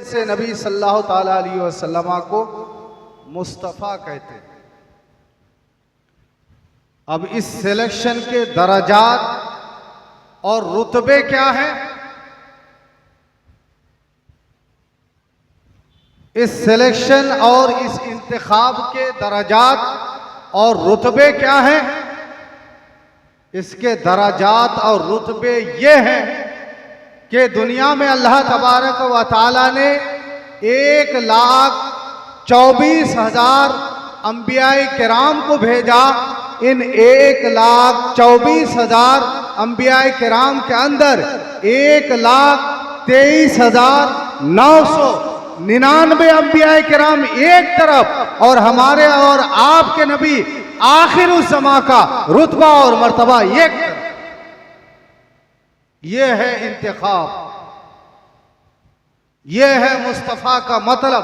से नबी सल्लल्लाहु ताला अलैहि वसल्लम को मुस्तफ़ा कहते हैं। अब इस सिलेक्शन के दर्जात और रुतबे क्या हैं? इस सिलेक्शन और इस इंतखाब के दर्जात और रुतबे क्या हैं? इसके दर्जात और रुतबे ये हैं कि दुनिया में अल्लाह तबारक व तआला ने 1,24,000 अंबियाए किराम को भेजा। इन 1,24,000 अंबियाए किराम के अंदर 1,23,999 अंबियाए किराम एक तरफ और हमारे और आपके नबी आखिर उस जमा का रुतबा और मर्तबा एक तरफ। यह है इंतखाब, यह है मुस्तफ़ा का मतलब।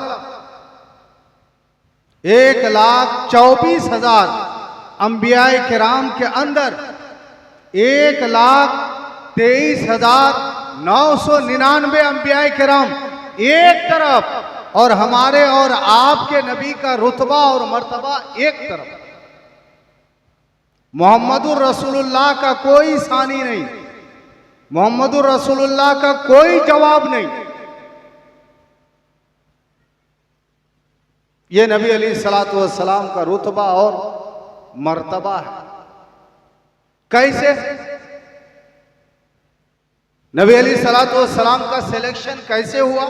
1,24,000 अंबियाए किराम के अंदर 1,23,999 अंबियाए किराम एक तरफ और हमारे और आपके नबी का रुतबा और मर्तबा एक तरफ। मोहम्मदुर रसूलुल्लाह का कोई सानी नहीं, मोहम्मदुर रसूलुल्लाह का कोई जवाब नहीं। ये नबी अलैहिस्सलातु वस्सलाम का रुतबा और मर्तबा है। कैसे? नबी अलैहिस्सलातु वस्सलाम का सिलेक्शन कैसे हुआ,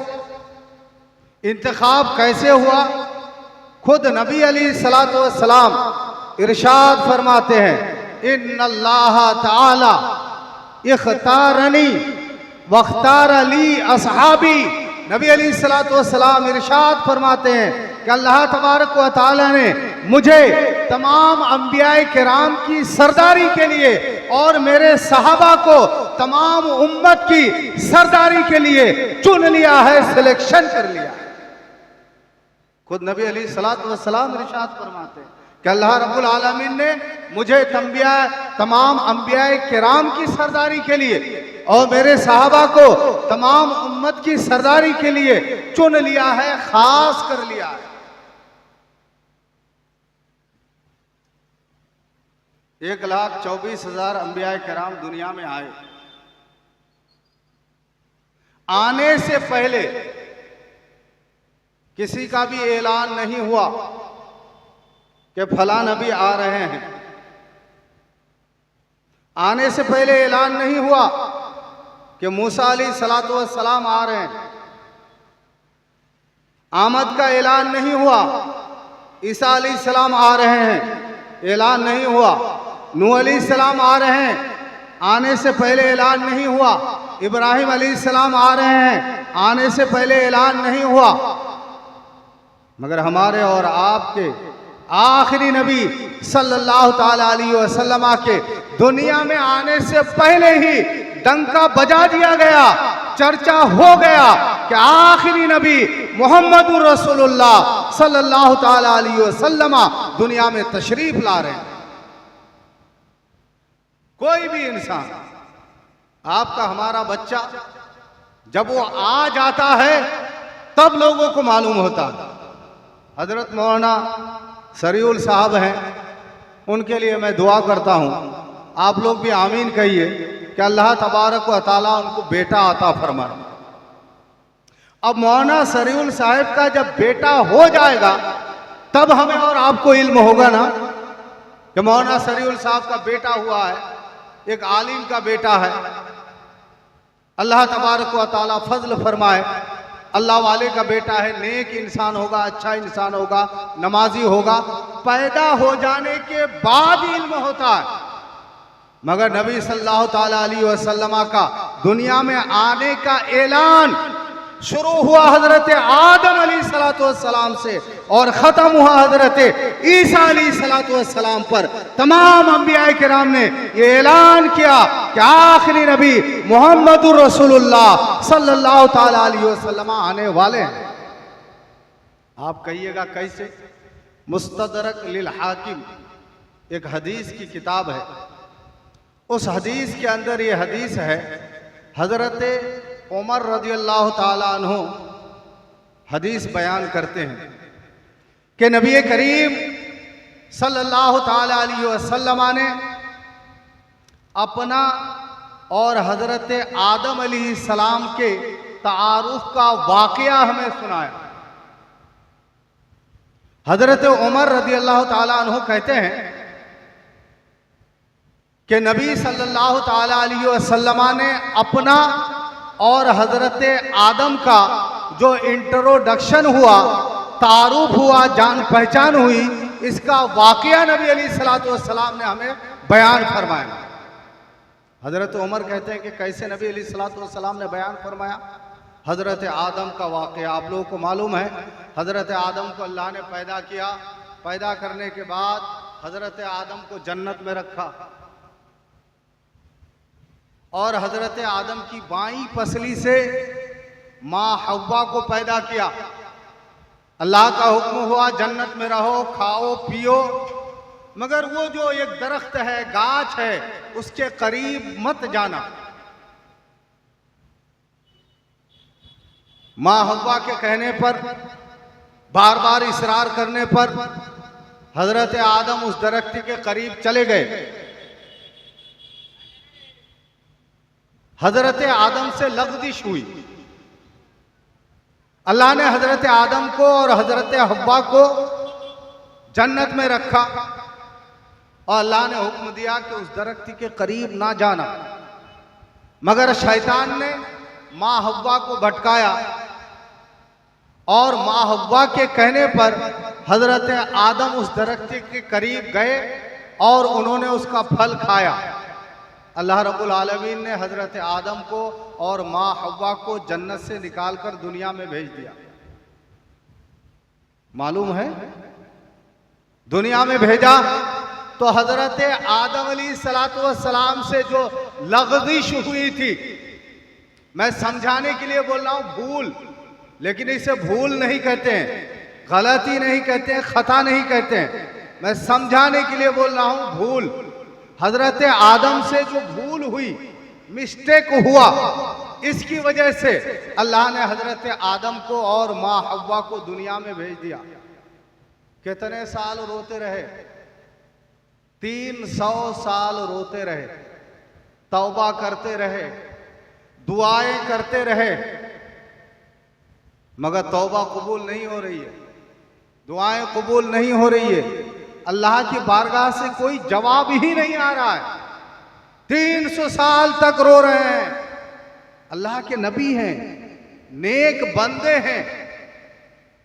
इंतखाब कैसे हुआ? खुद नबी अलैहिस्सलातु वस्सलाम इरशाद फरमाते हैं, इन्नल्लाह ताला इख्तारनी वख्तार अली असहाबी। नबी अलैहिस्सलातु वस्सलाम इरशाद फरमाते हैं कि अल्लाह तबारक व तआला ने मुझे तमाम अंबियाए किराम की सरदारी के लिए और मेरे सहाबा को तमाम उम्मत की सरदारी के लिए चुन लिया है, सिलेक्शन कर लिया है। खुद नबी अलैहिस्सलातु वस्सलाम इरशाद फरमाते हैं कि अल्लाह रब्बुल आलमीन ने मुझे तमाम अंबियाए किराम की सरदारी के लिए और मेरे सहाबा को तमाम उम्मत की सरदारी के लिए चुन लिया है, खास कर लिया है। 1,24,000 अंबियाए किराम दुनिया में आए। आने से पहले किसी का भी ऐलान नहीं हुआ कि फला नबी आ रहे हैं। आने से पहले ऐलान नहीं हुआ कि मूसा अलैहिस्सलातु वस्सलाम आ रहे हैं। आमद का ऐलान नहीं हुआ, ईसा अलैहिस्सलाम आ रहे हैं, ऐलान नहीं हुआ। नूह अलैहिस्सलाम आ रहे हैं, आने से पहले ऐलान नहीं हुआ। इब्राहिम अलैहिस्सलाम आ रहे हैं, आने से पहले ऐलान नहीं हुआ। मगर हमारे और आपके आखिरी नबी सल्लल्लाहु ताला अलैहि वसल्लम के दुनिया में आने से पहले ही डंका बजा दिया गया, चर्चा हो गया कि आखिरी नबी मोहम्मदुर रसूलुल्लाह सल्लल्लाहु ताला अलैहि वसल्लम दुनिया में तशरीफ ला रहे हैं। कोई भी इंसान, आपका हमारा बच्चा जब वो आ जाता है तब लोगों को मालूम होता है। हजरत मौलाना सरीउल साहब हैं, उनके लिए मैं दुआ करता हूँ। आप लोग भी आमीन कहिए कि अल्लाह तबारक व तआला उनको बेटा अता फरमाए। अब मौलाना सरीउल साहब का जब बेटा हो जाएगा तब हमें और आपको इल्म होगा ना कि मौलाना सरीउल साहब का बेटा हुआ है, एक आलिम का बेटा है। अल्लाह तबारक व तआला फजल फरमाए, अल्लाह वाले का बेटा है, नेक इंसान होगा, अच्छा इंसान होगा, नमाजी होगा। पैदा हो जाने के बाद इल्म होता है। मगर नबी सल्लल्लाहु ताला अलैहि वसल्लम का दुनिया में आने का ऐलान शुरू हुआ हजरत आदम अलैहिस्सलाम से और ख़त्म हुआ हजरत ईसा अलैहिस्सलाम पर। तमाम अंबिया किराम ने ये ऐलान किया कि आखिरी नबी मोहम्मदुर रसूलुल्लाह सल्लल्लाहु ताला अलैहि वसल्लम आने वाले हैं। आप कहिएगा कैसे? मुस्तदरक लिल हाकिम एक हदीस की किताब है, उस हदीस के अंदर ये हदीस है, हजरत उमर रदियल्लाहु ताला अन्हु हदीस बयान करते हैं कि नबी करीम सल्लल्लाहु ताला अलैहि वसल्लम ने अपना और हजरत आदम अलैहिस्सलाम के तारुफ का वाकया हमें सुनाया। हजरत उमर रदी अल्लाह ताला अन्हु कहते हैं कि नबी सल्लल्लाहु ताला अलैहि वसल्लम ने अपना और हजरत आदम का जो इंट्रोडक्शन हुआ, तारुफ हुआ, जान पहचान हुई, इसका वाकया नबी अलैहिस्सलातु वस्सलाम ने हमें बयान फरमाया। हजरत उमर कहते हैं कि कैसे नबी अलैहिस्सलातु वस्सलाम ने बयान फरमाया। हजरत आदम का वाकया आप लोगों को मालूम है। हजरत आदम को अल्लाह ने पैदा किया। पैदा करने के बाद हजरत आदम को जन्नत में रखा और हजरत आदम की बाईं पसली से माँ हव्वा को पैदा किया। अल्लाह का हुक्म हुआ जन्नत में रहो, खाओ पियो, मगर वो जो एक दरख्त है, गाछ है, उसके करीब मत जाना। माँ हव्वा के कहने पर, बार बार इसरार करने पर हजरत आदम उस दरख्त के करीब चले गए। हजरत आदम से लग़ज़िश हुई। अल्लाह ने हजरत आदम को और हजरत हव्वा को जन्नत में रखा और अल्लाह ने हुक्म दिया कि उस दरख्त के करीब ना जाना, मगर शैतान ने माँ हव्वा को भटकाया और माँ हव्वा के कहने पर हजरत आदम उस दरख्त के करीब गए और उन्होंने उसका फल खाया। अल्लाह रब्बुल आलमीन ने हजरत आदम को और माँ हव्वा को जन्नत से निकालकर दुनिया में भेज दिया। मालूम है, दुनिया में भेजा तो हजरत आदम अलैहिस्सलातु वस्सलाम से जो लग़ज़िश हुई थी, मैं समझाने के लिए बोल रहा हूं भूल, लेकिन इसे भूल नहीं कहते हैं, गलती नहीं कहते हैं, खता नहीं कहते हैं, मैं समझाने के लिए बोल रहा हूं भूल। हजरत आदम से जो भूल हुई, मिस्टेक हुआ, इसकी वजह से अल्लाह ने हजरत आदम को और माँ हव्वा को दुनिया में भेज दिया। कितने साल रोते रहे? 300 साल रोते रहे, तौबा करते रहे, दुआएं करते रहे, मगर तौबा कबूल नहीं हो रही है, दुआएं कबूल नहीं हो रही है। अल्लाह की बारगाह से कोई जवाब ही नहीं आ रहा है। 300 साल तक रो रहे हैं। अल्लाह के नबी हैं, नेक बंदे हैं,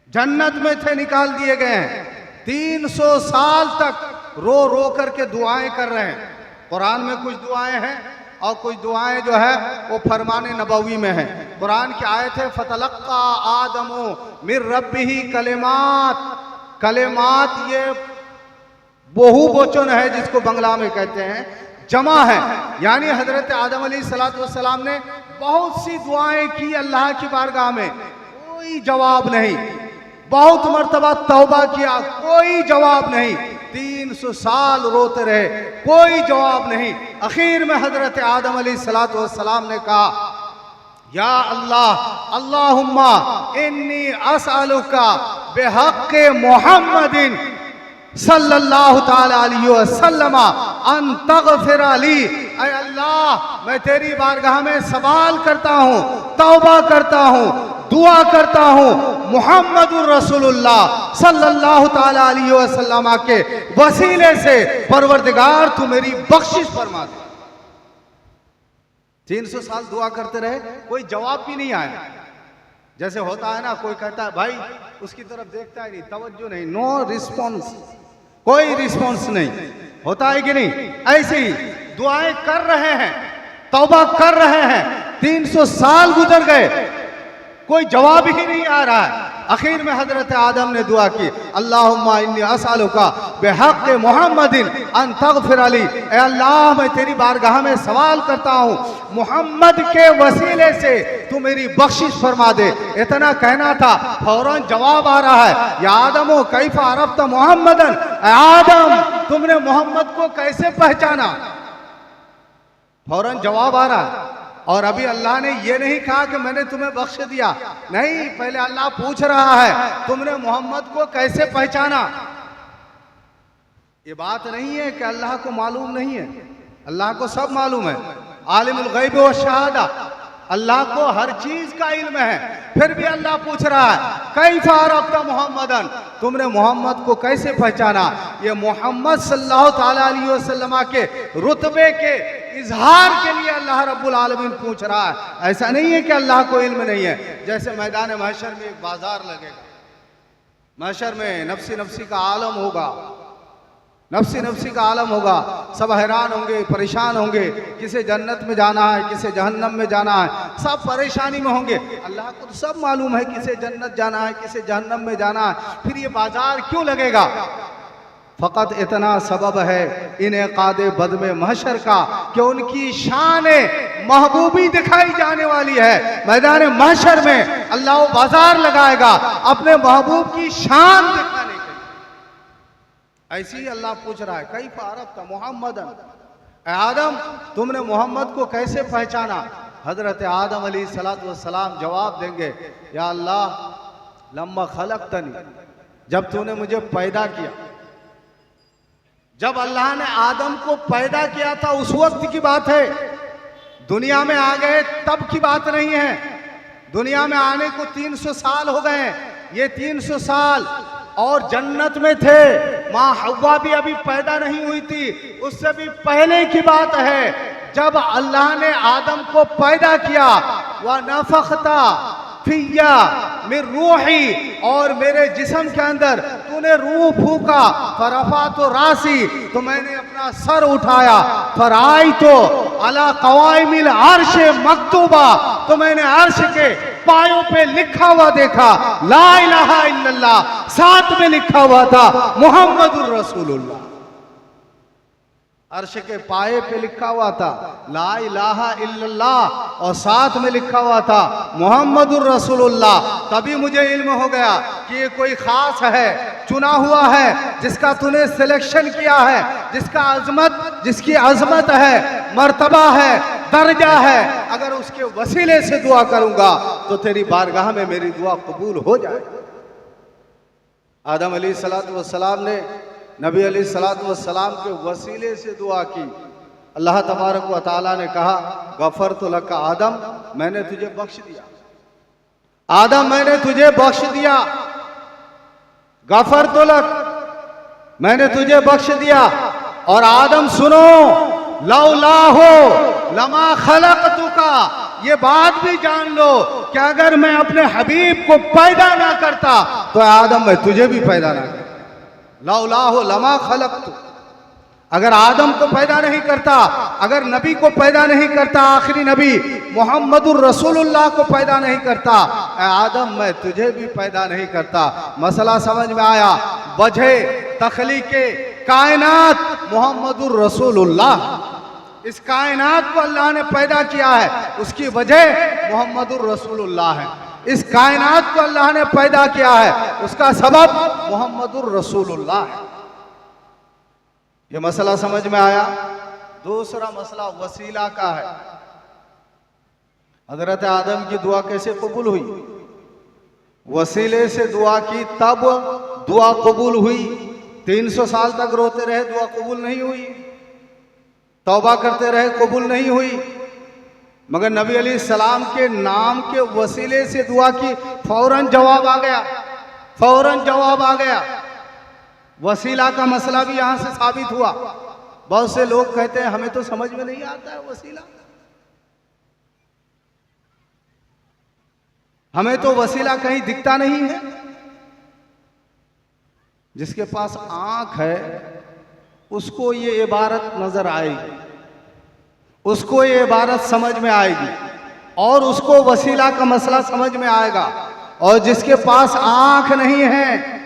जन्नत में थे, निकाल दिए गए हैं। 300 साल तक रो रो करके दुआएं कर रहे हैं। कुरान में कुछ दुआएं हैं और कुछ दुआएं जो है वो फरमाने नबवी में है। कुरान की आयत है फतलक्का आदमो मिर रब्बिही कलिमात। कलिमात ये बहुवचन है, जिसको बंगला में कहते हैं, जमा है, यानी हजरत आदम अलैहिस्सलातु वस्सलाम ने बहुत सी दुआएं की अल्लाह की बारगाह में, कोई जवाब नहीं। बहुत मर्तबा तौबा किया, कोई जवाब नहीं। 300 साल रोते रहे, कोई जवाब नहीं। आखिर में हजरत आदम अलैहिस्सलातु वस्सलाम ने कहा या अल्लाह अल्लाहुम्मा इन्नी असअलुका बिहक़्क़ि मुहम्मदिन सल्लल्लाहु ताला अलैहि वसल्लम अन तग़फ़िर ली। ऐ अल्लाह, मैं तेरी बारगाह में सवाल करता हूँ, तौबा करता हूँ, दुआ करता हूँ, मुहम्मदुर रसूलुल्लाह सल्लल्लाहु ताला अलैहि वसल्लम के वसीले से परवरदिगार तू मेरी बख्शिश फरमा दे। 300 साल दुआ करते रहे, कोई जवाब भी नहीं आया। जैसे होता है ना, कोई कहता है भाई उसकी तरफ देखता ही नहीं, तवज्जो नहीं, नो रिस्पॉन्स, कोई रिस्पॉन्स नहीं, होता है कि नहीं? ऐसे ही दुआएं कर रहे हैं, तौबा कर रहे हैं, 300 साल गुजर गए, कोई जवाब ही नहीं आ रहा है। आखिर में हजरत आदम ने दुआ की अल्लाहुम्मा इन्नी असअलुका बिहक़्क़ि मुहम्मदिन अन तग़फ़िर ली। ऐ अल्लाह, मैं तेरी बारगाह में सवाल करता हूँ, मोहम्मद के वसीले से तू मेरी बख्शिश फरमा दे। इतना कहना था, फौरन जवाब आ रहा है या आदमो कैफ़ अरफ़्त मुहम्मदन। ऐ आदम, तुमने मोहम्मद को कैसे पहचाना? फौरन जवाब आ रहा है। और अभी अल्लाह ने ये नहीं कहा कि मैंने तुम्हें बख्श दिया, नहीं, पहले अल्लाह पूछ रहा है तुमने मोहम्मद को कैसे पहचाना। ये बात नहीं है कि अल्लाह को मालूम नहीं है, अल्लाह को सब मालूम है। आलिमुल गैब व शहादा, अल्लाह को हर चीज का इल्म है। फिर भी अल्लाह पूछ रहा है कैफ़ अरफ़्ता मुहम्मदन, तुमने मोहम्मद को कैसे पहचाना। ये मोहम्मद सल्लल्लाहु ताला अलैहि वसल्लम के रुतबे के इजहार के लिए अल्लाह रब्बुल आलमीन पूछ रहा है। ऐसा नहीं है कि अल्लाह को इल्म नहीं है। जैसे मैदान महशर में एक बाजार लगेगा, महशर में नफ्सी नफ्सी का आलम होगा, नफ्सी नफ्सी का आलम होगा, सब हैरान होंगे, परेशान होंगे, किसे जन्नत में जाना है, किसे जहन्नम में जाना है, सब परेशानी में होंगे। अल्लाह को तो सब मालूम है किसे जन्नत जाना है, किसे जहन्नम में जाना है, फिर ये बाजार क्यों लगेगा। फ़कत इतना सबब है इनेक़ाद बद में महशर का कि उनकी शान महबूबी दिखाई जाने वाली है। मैदान महशर में अल्लाह बाजार लगाएगा अपने महबूब की शान दिखाने के लिए। ऐसे ही अल्लाह पूछ रहा है कैफ़ अरफ़्ता मुहम्मदन, आदम तुमने मोहम्मद को कैसे पहचाना। हजरत आदम अलैहिस्सलातु वस्सलाम जवाब देंगे या अल्लाह लम्मा खलक़तनी, जब तूने मुझे पैदा किया, जब अल्लाह ने आदम को पैदा किया था उस वक्त की बात है। दुनिया में आ गए तब की बात नहीं है। दुनिया में आने को 300 साल हो गए। ये 300 साल और जन्नत में थे, माँ हव्वा भी अभी पैदा नहीं हुई थी, उससे भी पहले की बात है। जब अल्लाह ने आदम को पैदा किया, वह नफ़ख़ता फिया मिर रूही, और मेरे जिस्म के अंदर तूने रूह फूका, फरफा तो रासी, तो मैंने अपना सर उठाया, फराई तो अला क़वाइमिल अर्श मकतूबा, तो मैंने अर्श के पायों पे लिखा हुआ देखा ला इलाहा इल्लल्लाह, साथ में लिखा हुआ था मुहम्मदुर रसूलुल्लाह। अर्श के पाए पे लिखा हुआ था ला इलाहा इल्लल्लाह, और साथ में लिखा हुआ था मुहम्मदुर रसूलुल्लाह। तभी मुझे इल्म हो गया कि ये कोई खास है, चुना हुआ है, जिसका तूने सिलेक्शन किया है, जिसकी अजमत है, मर्तबा है, दर्जा है। अगर उसके वसीले से दुआ करूंगा तो तेरी बारगाह में मेरी दुआ कबूल हो जाए। आदम अलैहिस्सलातु वस्सलाम ने नबी अलैहिस्सलातु वस्सलाम के वसीले से दुआ की। अल्लाह तबारक व तआला ने कहा गफरतु लका आदम, मैंने तुझे बख्श दिया। आदम मैंने तुझे बख्श दिया, गफरतु लक, मैंने तुझे बख्श दिया। और आदम सुनो, लौला हो लमा खलक़तुका, ये बात भी जान लो कि अगर मैं अपने हबीब को पैदा ना करता तो आदम मैं तुझे भी पैदा ना करता। लौला हो लमा खलक़तु, अगर आदम को पैदा नहीं करता, अगर नबी को पैदा नहीं करता, आखिरी नबी मुहम्मदुर रसूलुल्लाह को पैदा नहीं करता, आदम मैं तुझे भी पैदा नहीं करता। मसला समझ में आया। वजह तख्लीक़े कायनात मुहम्मदुर रसूलुल्लाह, इस कायनात को अल्लाह ने पैदा किया है, उसकी वजह मुहम्मदुर रसूलुल्लाह है। इस कायनात को अल्लाह ने पैदा किया है, उसका सबब मुहम्मदुर रसूलुल्लाह है। ये मसला समझ में आया। दूसरा मसला वसीला का है। हजरत आदम की दुआ कैसे कबूल हुई? वसीले से दुआ की, तब दुआ कबूल हुई। 300 साल तक रोते रहे, दुआ कबूल नहीं हुई। तौबा करते रहे, कबूल नहीं हुई। मगर नबी अलैहिस्सलाम के नाम के वसीले से दुआ की, फौरन जवाब आ गया, फौरन जवाब आ गया। वसीला का मसला भी यहां से साबित हुआ। बहुत से लोग कहते हैं हमें तो समझ में नहीं आता है वसीला, हमें तो वसीला कहीं दिखता नहीं है। जिसके पास आंख है उसको ये इबारत नजर आएगी, उसको ये इबारत समझ में आएगी, और उसको वसीला का मसला समझ में आएगा। और जिसके पास आंख नहीं है,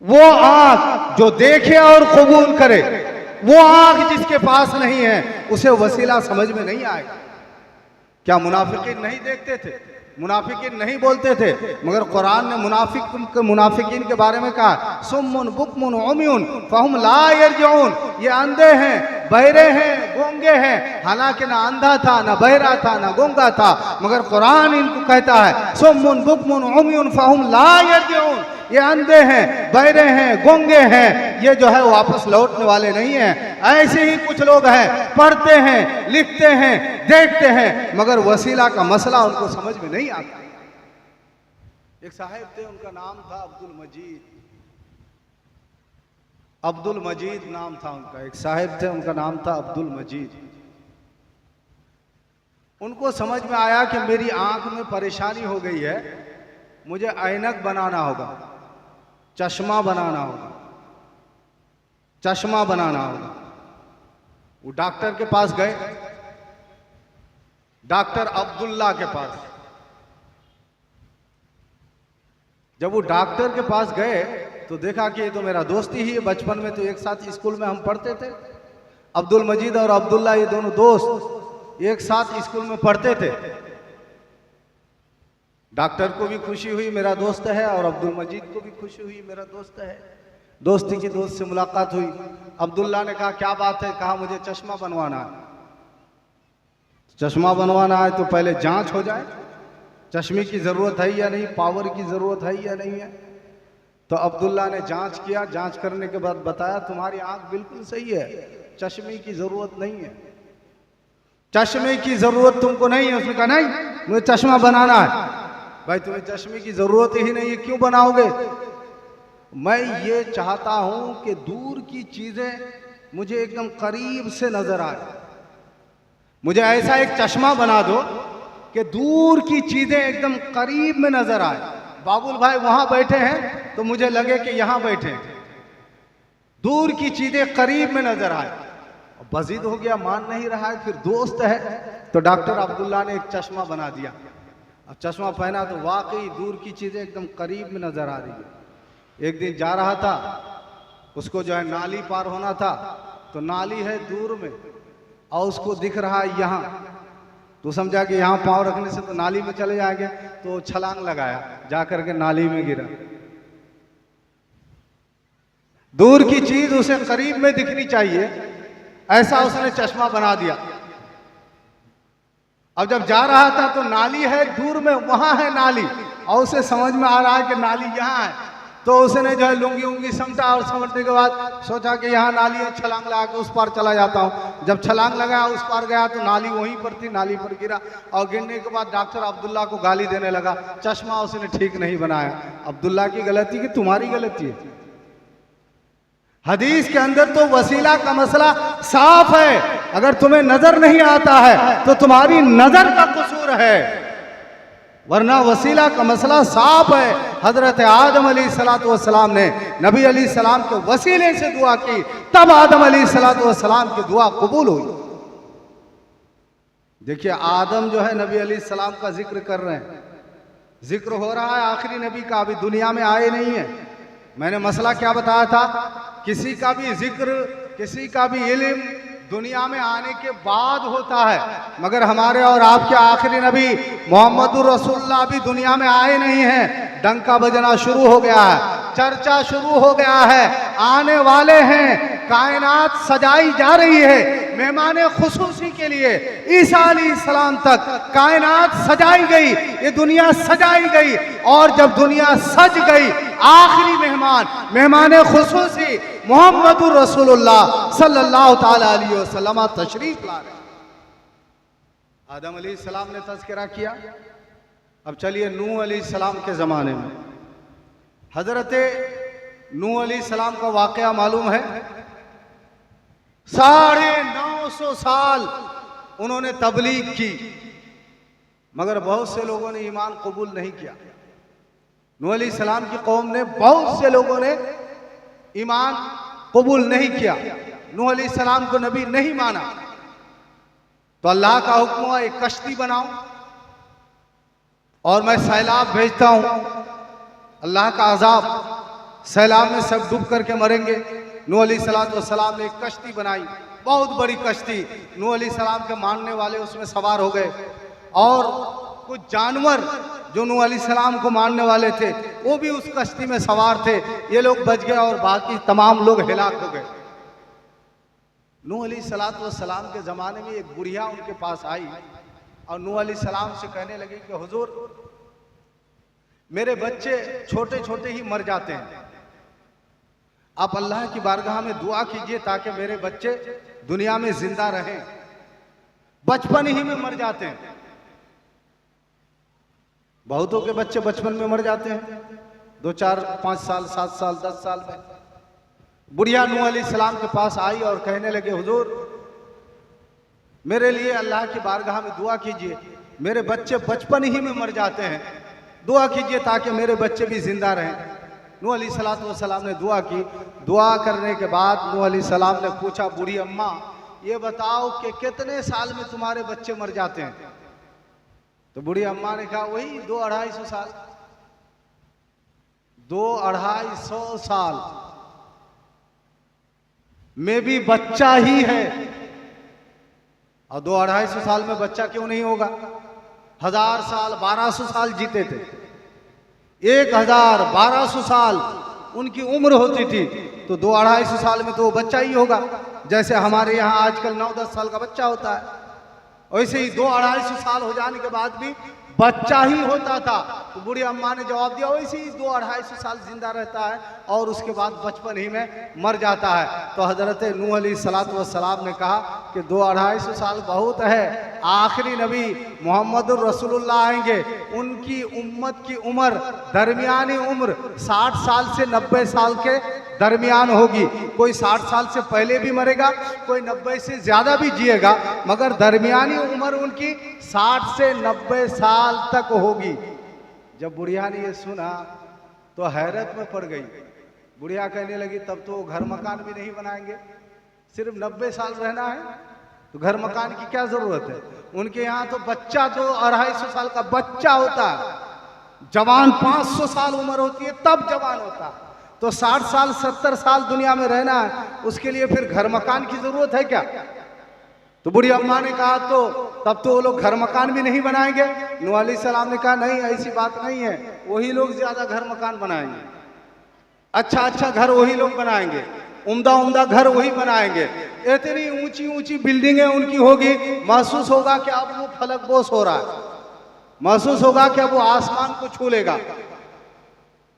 वो आंख जो देखे और कबूल करे, वो आंख जिसके पास नहीं है, उसे वसीला समझ में नहीं आएगा। क्या मुनाफिकीन नहीं देखते थे? मुनाफिकीन नहीं बोलते थे? मगर कुरान ने मुनाफिकीन के बारे में कहा सुम्मुन बुकमुन उम्युन फहुम ला यरजिऊन, ये अंधे हैं, बहरे हैं, गूंगे हैं, हालांकि ना अंधा था, ना बहरा था, ना गूंगा था, मगर कुरान इनको कहता है सुम्मुन बुकमुन उम्युन फहुम ला यरजिऊन, ये अंधे हैं, बहरे हैं, गूंगे हैं, ये जो है वापस लौटने वाले नहीं हैं। ऐसे ही कुछ लोग हैं, पढ़ते हैं, लिखते हैं, देखते हैं, मगर वसीला का मसला उनको समझ में नहीं आता। एक साहिब थे, उनका नाम था अब्दुल मजीद। अब्दुल मजीद नाम था उनका। एक साहिब थे, उनका नाम था अब्दुल मजीद। उनको समझ में आया कि मेरी आंख में परेशानी हो गई है, मुझे ऐनक बनाना होगा, चश्मा बनाना होगा, चश्मा बनाना होगा। वो डॉक्टर के पास गए, डॉक्टर अब्दुल्ला के पास। जब वो डॉक्टर के पास गए तो देखा कि ये तो मेरा दोस्त ही है, बचपन में तो एक साथ स्कूल में हम पढ़ते थे। अब्दुल मजीद और अब्दुल्ला ये दोनों दोस्त एक साथ स्कूल में पढ़ते थे। डॉक्टर को भी खुशी हुई मेरा दोस्त है, और अब्दुल मजीद को भी खुशी हुई मेरा दोस्त है। दोस्ती की दोस्त से मुलाकात हुई। अब्दुल्ला ने कहा क्या बात है? कहा मुझे चश्मा बनवाना है। चश्मा बनवाना है तो पहले जांच हो जाए, चश्मे की ज़रूरत है या नहीं, पावर की ज़रूरत है या नहीं है। तो अब्दुल्ला ने जांच किया, जांच करने के बाद बताया तुम्हारी आंख बिल्कुल सही है, चश्मे की ज़रूरत नहीं है, चश्मे की ज़रूरत तुमको नहीं है। उसने कहा नहीं, मुझे चश्मा बनाना है। भाई तुम्हें चश्मे की ज़रूरत ही नहीं है, क्यों बनाओगे? मैं ये चाहता हूं कि दूर की चीज़ें मुझे एकदम करीब से नज़र आए। मुझे ऐसा एक चश्मा बना दो कि दूर की चीजें एकदम करीब में नजर आए। बाबुल भाई वहां बैठे हैं तो मुझे लगे कि यहां बैठे हैं, दूर की चीजें करीब में नजर आए। बजीद हो गया, मान नहीं रहा है, फिर दोस्त है तो डॉक्टर अब्दुल्ला ने एक चश्मा बना दिया। अब चश्मा पहना तो वाकई दूर की चीजें एकदम करीब में नजर आ रही है। एक दिन जा रहा था, उसको जो है नाली पार होना था, तो नाली है दूर में और उसको दिख रहा है यहाँ, तो समझा कि यहाँ पाँव रखने से तो नाली में चले जाएंगे, तो छलांग लगाया, जाकर के नाली में गिरा। दूर की चीज उसे करीब में दिखनी चाहिए, ऐसा उसने चश्मा बना दिया। अब जब जा रहा था तो नाली है दूर में, वहां है नाली, और उसे समझ में आ रहा है कि नाली यहाँ है, तो उसने जो है लुंगी उंगी समझा, और समझने के बाद सोचा कि यहाँ नाली है, छलांग लगा के उस पार चला जाता हूँ। जब छलांग लगाया उस पार गया तो नाली वहीं पर थी, नाली पर गिरा, और गिरने के बाद डॉक्टर अब्दुल्ला को गाली देने लगा, चश्मा उसने ठीक नहीं बनाया। अब्दुल्ला की गलती कि तुम्हारी गलती है? हदीस के अंदर तो वसीला का मसला साफ है, अगर तुम्हें नजर नहीं आता है तो तुम्हारी नजर का कसूर है, वरना वसीला का मसला साफ है। हजरत आदम अलैहिस्सलातु वस्सलाम ने नबी अलैहिस्सलाम के वसीले से दुआ की, तब आदम अलैहिस्सलातु वस्सलाम की दुआ कबूल हुई। देखिए आदम जो है नबी अलैहिस्सलाम का जिक्र कर रहे हैं, जिक्र हो रहा है आखिरी नबी का, अभी दुनिया में आए नहीं है। मैंने मसला क्या बताया था? किसी का भी जिक्र, किसी का भी इल्म दुनिया में आने के बाद होता है, मगर हमारे और आपके आखिरी नबी मोहम्मदुर रसूलुल्लाह भी दुनिया में आए नहीं हैं। डंका बजना शुरू हो गया है, चर्चा शुरू हो गया है, आने वाले हैं, कायनात सजाई जा रही है मेहमान खुसूसी के लिए। ईसा अलैहिस्सलाम तक कायनात सजाई गई, ये दुनिया सजाई गई, और जब दुनिया सज गई आखिरी मेहमान खुसूसी मोहम्मदुर रसूलुल्लाह सल्लल्लाहु ताला अलैहि वसल्लम तशरीफ ला रहे। आदम अलैहिस्सलाम ने तज़किरा किया। अब चलिए नूह अलैहिस्सलाम के ज़माने में, हज़रत नूह अलैहिस्सलाम का वाक़या मालूम है। 950 साल उन्होंने तबलीग की, मगर बहुत से लोगों ने ईमान कबूल नहीं किया। नूह अलैहिस्सलाम की कौम ने, बहुत से लोगों ने ईमान कबूल नहीं किया, नूह अलैहिस्सलाम को नबी नहीं माना। तो अल्लाह का हुक्म हुआ एक कश्ती बनाओ और मैं सैलाब भेजता हूं, अल्लाह का अजाब, सैलाब में सब डूब करके मरेंगे। नूह अलैहिस्सलाम ने एक कश्ती बनाई, बहुत बड़ी कश्ती। नूह अलैहिस्सलाम के मानने वाले उसमें सवार हो गए, और कुछ जानवर जो नूह अलैहिस्सलाम को मानने वाले थे वो भी उस कश्ती में सवार थे। ये लोग बच गए और बाकी तमाम लोग हिलाक हो गए। नूह अलैहिस्सलाम के ज़माने में एक बुढ़िया उनके पास आई और नूह अलैहिस्सलाम से कहने लगी कि हुजूर, मेरे बच्चे छोटे छोटे ही मर जाते हैं, आप अल्लाह की बारगाह में दुआ कीजिए ताकि मेरे बच्चे दुनिया में जिंदा रहें, बचपन ही में मर जाते हैं। बहुतों के बच्चे बचपन में मर जाते हैं, 2, 4, 5 साल, 7 साल, 10 साल में। बुढ़िया नूह अलैहिस्सलाम के पास आई और कहने लगे, हुजूर मेरे लिए अल्लाह की बारगाह में दुआ कीजिए, मेरे बच्चे बचपन ही में मर जाते हैं, दुआ कीजिए ताकि मेरे बच्चे भी जिंदा रहें। नूह अलैहिस्सलाम ने दुआ की। दुआ करने के बाद नूह अलैहिस्सलाम ने पूछा, बूढ़ी अम्मा ये बताओ कि कितने साल में तुम्हारे बच्चे मर जाते हैं? तो बूढ़ी अम्मा ने कहा, वही 200-250 साल। 200-250 साल में भी बच्चा ही है। और 200-250 साल में बच्चा क्यों नहीं होगा? 1000 साल, 1200 साल जीते थे। 1000-1200 साल उनकी उम्र होती थी, तो 200-250 साल में तो वो बच्चा ही होगा। जैसे हमारे यहाँ आजकल 9-10 साल का बच्चा होता है, वैसे ही 200-250 साल हो जाने के बाद भी बच्चा ही होता था। तो बूढ़ी अम्मा ने जवाब दिया, वैसे ही 200-250 साल जिंदा रहता है और उसके बाद बचपन ही में मर जाता है। तो हजरत नूह अलैहिस्सलाम ने कहा कि 200-250 साल बहुत है, आखिरी नबी मोहम्मद रसूलुल्लाह आएंगे, उनकी उम्मत की उम्र दरमियानी उम्र 60 साल से 90 साल के दरमियान होगी। कोई 60 साल से पहले भी मरेगा, कोई 90 से ज्यादा भी जिएगा, मगर दरमियानी उम्र उनकी 60 से 90 साल तक होगी। जब बुढ़िया ने ये सुना तो हैरत में पड़ गई। बुढ़िया कहने लगी, तब तो घर मकान भी नहीं बनाएंगे, सिर्फ 90 साल रहना है तो घर मकान की क्या जरूरत है? उनके यहाँ तो बच्चा 200-250 साल का बच्चा होता है, जवान 500 साल उम्र होती है तब जवान होता है। तो 60 साल 70 साल दुनिया में रहना है, उसके लिए फिर घर मकान की जरूरत है क्या? तो बूढ़ी अम्मा ने कहा, तो तब तो वो लोग घर मकान भी नहीं बनाएंगे। नूह अलैहिस्सलाम ने कहा, नहीं ऐसी बात नहीं है, वही लोग ज्यादा घर मकान बनाएंगे, अच्छा घर वही लोग बनाएंगे, उम्दा घर वही बनाएंगे। इतनी ऊंची ऊंची बिल्डिंगें उनकी होगी, महसूस होगा कि अब वो फलकबोस हो रहा है, महसूस होगा कि अब वो आसमान को छू लेगा।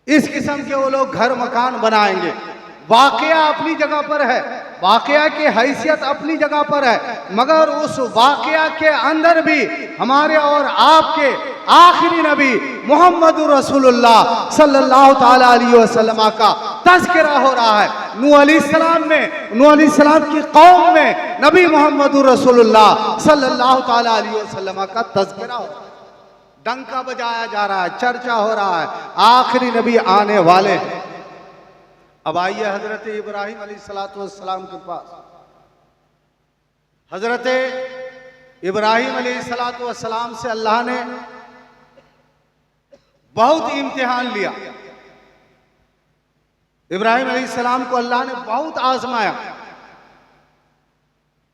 इस किस्म के वो लोग घर मकान बनाएंगे। वाकया अपनी जगह पर है, वाकया की हैसियत अपनी जगह पर है, मगर उस वाकया के अंदर भी हमारे और आपके आखिरी नबी मोहम्मद रसूलुल्लाह सल्लल्लाहु ताला अलैहि वसल्लम का तज़किरा हो रहा है। नूह अलैहिस्सलाम की कौम में नबी मोहम्मद रसूलुल्लाह सल्लल्लाहु ताला अलैहि वसल्लम का तज़किरा हो रहा है, डंका बजाया जा रहा है, चर्चा हो रहा है, आखिरी नबी आने वाले हैं। अब आइए हजरत इब्राहिम अलैहिस्सलाम के पास। हजरत इब्राहिम अलैहिस्सलाम से अल्लाह ने बहुत इम्तिहान लिया। इब्राहिम अलैहिस्सलाम को अल्लाह ने बहुत आजमाया।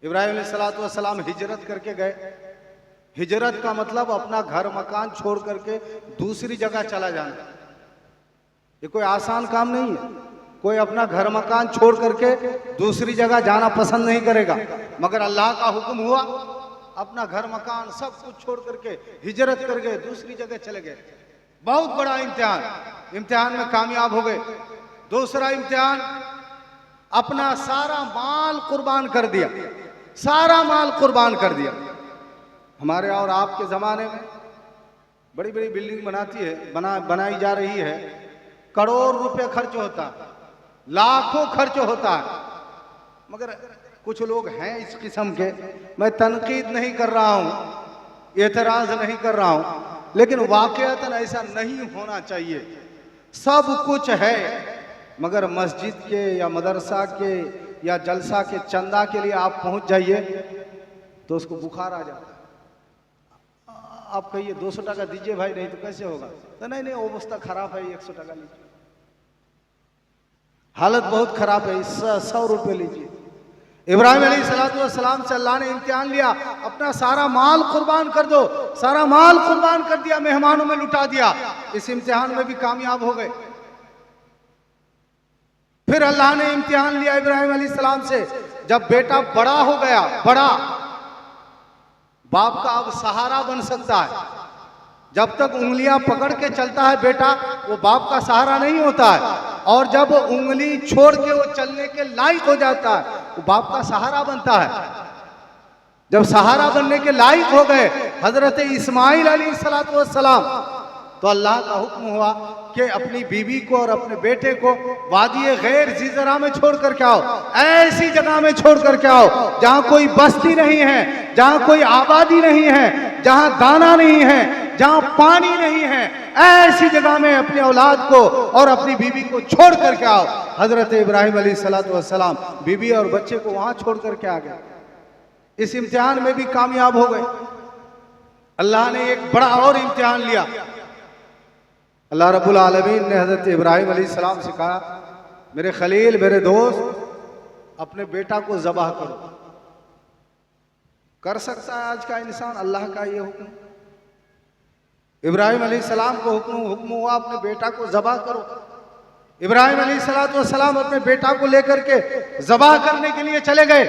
इब्राहिम अलैहिस्सलाम हिजरत करके गए। हिजरत का मतलब अपना घर मकान छोड़ करके दूसरी जगह चला जाना। ये कोई आसान काम नहीं है। कोई अपना घर मकान छोड़ करके दूसरी जगह जाना पसंद नहीं करेगा, मगर अल्लाह का हुक्म हुआ, अपना घर मकान सब कुछ छोड़ करके हिजरत कर गए, दूसरी जगह चले गए। बहुत बड़ा इम्तिहान में कामयाब हो गए। दूसरा इम्तिहान, अपना सारा माल कुर्बान कर दिया, सारा माल कुर्बान कर दिया। हमारे और आपके ज़माने में बड़ी बड़ी बिल्डिंग बनाई जा रही है, करोड़ रुपए खर्च होता है, लाखों खर्च होता है, मगर कुछ लोग हैं इस किस्म के। मैं तनकीद नहीं कर रहा हूं, एतराज नहीं कर रहा हूं, लेकिन वाकईतन ऐसा नहीं होना चाहिए। सब कुछ है, मगर मस्जिद के या मदरसा के या जलसा के चंदा के लिए आप पहुंच जाइए तो उसको बुखार आ जाता है। आप कहिए 200 टका दीजिए भाई, नहीं तो कैसे होगा? तो नहीं अवस्था खराब है, 100 टका लीजिए, हालत बहुत खराब है, 100 रुपये लीजिए। इब्राहिम अलैहिस्सलाम से अल्लाह ने इम्तिहान लिया, अपना सारा माल कुर्बान कर दो, सारा माल कुर्बान कर दिया, मेहमानों में लुटा दिया। इस इम्तिहान में भी कामयाब हो गए। फिर अल्लाह ने इम्तिहान लिया इब्राहिम अलैहिस्सलाम से, जब बेटा बड़ा हो गया, बड़ा, बाप का अब सहारा बन सकता है। जब तक उंगलियां पकड़ के चलता है बेटा, वो बाप का सहारा नहीं होता है। और जब उंगली छोड़ के वो चलने के लायक हो जाता है, वो बाप का सहारा बनता है। जब सहारा बनने के लायक हो गए हजरत इस्माइल अलैहिस्सलाम, तो अल्लाह का हुक्म हुआ कि अपनी बीवी को और अपने बेटे को वादी गैर ज़िज़रा में छोड़ कर के आओ, ऐसी जगह में छोड़ कर के आओ जहां कोई बस्ती नहीं है, जहां कोई आबादी नहीं है, जहां दाना नहीं है, जहां पानी नहीं है, ऐसी जगह में अपने औलाद को और अपनी बीवी को छोड़ कर के आओ। हजरत इब्राहिम अलैहिस्सलाम बीवी और बच्चे को वहां छोड़ कर के आ गए। इस इम्तिहान में भी कामयाब हो गए। अल्लाह ने एक बड़ा और इम्तिहान लिया। अल्लाह रब्बुल आलमीन ने हजरत इब्राहिम अलैहिस्सलाम से कहा, मेरे खलील, मेरे दोस्त, अपने बेटा को ज़बाह करो। कर सकता है आज का इंसान अल्लाह का ये हुक्म? इब्राहिम अलैहिस्सलाम को हुक्म हुआ अपने बेटा को ज़बाह करो। इब्राहिम अलैहिस्सलाम अपने बेटा को लेकर के ज़बाह करने के लिए चले गए।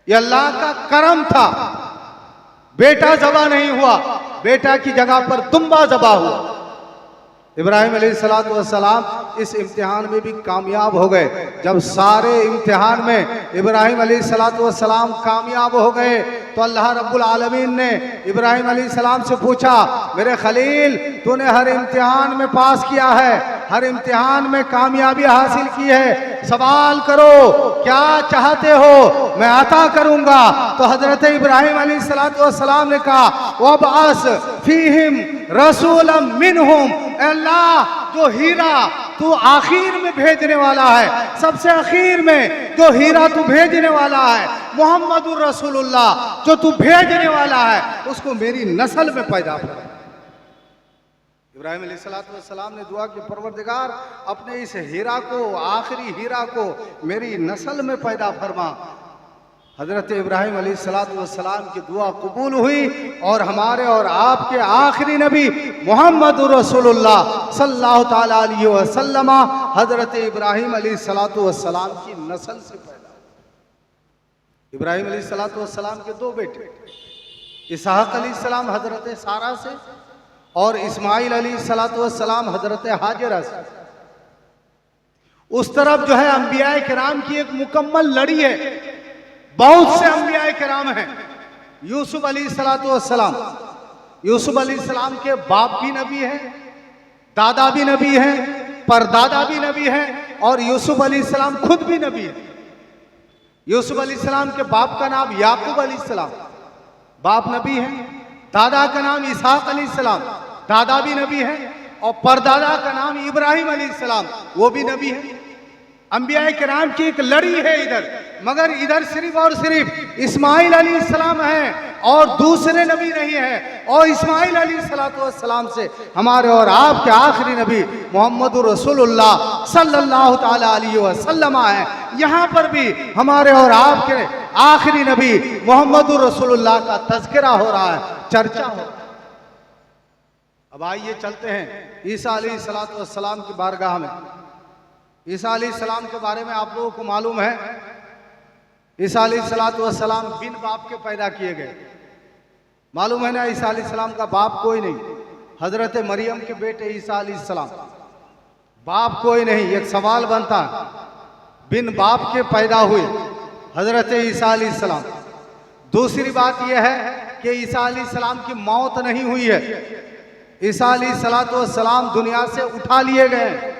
ये अल्लाह का करम था, बेटा ज़बाह नहीं हुआ, बेटा की जगह पर दुम्बा ज़बाह हुआ। इब्राहिम अलैहिस्सलाम इस इम्तिहान में भी कामयाब हो गए। जब सारे इम्तिहान में इब्राहिम अलैहिस्सलाम कामयाब हो गए, तो अल्लाह रब्बुल आलमीन ने इब्राहिम अलैहिस्सलाम से पूछा, मेरे खलील, तूने हर इम्तिहान में पास किया है, हर इम्तिहान में कामयाबी हासिल की है, सवाल करो, क्या चाहते हो, मैं अता करूंगा। तो हजरत इब्राहिम अलैहिस्सलाम ने कहा, वबअस फीहिम रसूलन मिनहुम, अल्लाह, जो हीरा तू आखिर में भेजने वाला है, सबसे आखिर में जो हीरा तू भेजने वाला है, मोहम्मदुर रसूलुल्लाह, जो तू भेजने वाला है, उसको मेरी नस्ल में पैदा कर। इब्राहिम अलैहिस्सलाम ने दुआ की, परवरदिगार, अपने इस हीरा को, आखिरी हीरा को मेरी नस्ल में पैदा फरमा। हजरत इब्राहिम अलैहिस्सलाम की दुआ कबूल हुई और हमारे और आपके आखिरी नबी मोहम्मदुर रसूलुल्लाह सल्लल्लाहु ताला अलैहि वसल्लम हजरत इब्राहिम अलैहिस्सलाम की नस्ल से पैदा। इब्राहिम अलैहिस्सलाम के दो बेटे, इसहाक अलैहिस्सलाम हजरत सारा से और इस्माइल अलैहिस्सलाम हजरत हाजरा से। उस तरफ जो है अंबियाए किराम की एक मुकम्मल लड़ी है, बहुत से अंबियाए किराम हैं। यूसुफ अलैहिस्सलाम, यूसुफ अलैहिस्सलाम के बाप भी नबी हैं, दादा भी नबी हैं, परदादा भी नबी हैं, और यूसुफ अलैहिस्सलाम खुद भी नबी है। यूसुफ अलैहिस्सलाम के बाप का नाम याकूब अलैहिस्सलाम, बाप नबी है। दादा का नाम इसहाक अलैहिस्सलाम, दादा भी नबी है। और परदादा का नाम इब्राहिम अलैहिस्सलाम, वो भी नबी है। अंबियाए किराम की एक लड़ी है इधर, मगर इधर सिर्फ और सिर्फ इस्माइल अलैहिस्सलाम है और दूसरे नबी नहीं है। और इस्माइल अलैहिस्सलाम से हमारे और आपके आखिरी नबी मोहम्मदुर रसूलुल्लाह सल्लल्लाहु ताला अलैहि वसल्लम है। यहाँ पर भी हमारे और आपके आखिरी नबी मोहम्मदुर रसूलुल्लाह का तज़किरा हो रहा है, चर्चा हो। अब आइए चलते हैं ईसा अलैहिस्सलाम की बारगाह में। ईसा अलैहिस्सलाम के बारे में आप लोगों को मालूम है, ईसा अलैहिस्सलाम बिन बाप के पैदा किए गए। मालूम है ना, ईसा अलैहिस्सलाम का बाप कोई नहीं। हजरत मरियम के बेटे ईसा अलैहिस्सलाम, बाप कोई नहीं। एक सवाल बनता है, बिन बाप के पैदा हुए हजरत ईसा अलैहिस्सलाम। दूसरी बात यह है कि ईसा अलैहिस्सलाम की मौत नहीं हुई है। ईसा अलैहिस्सलाम दुनिया से उठा लिए गए।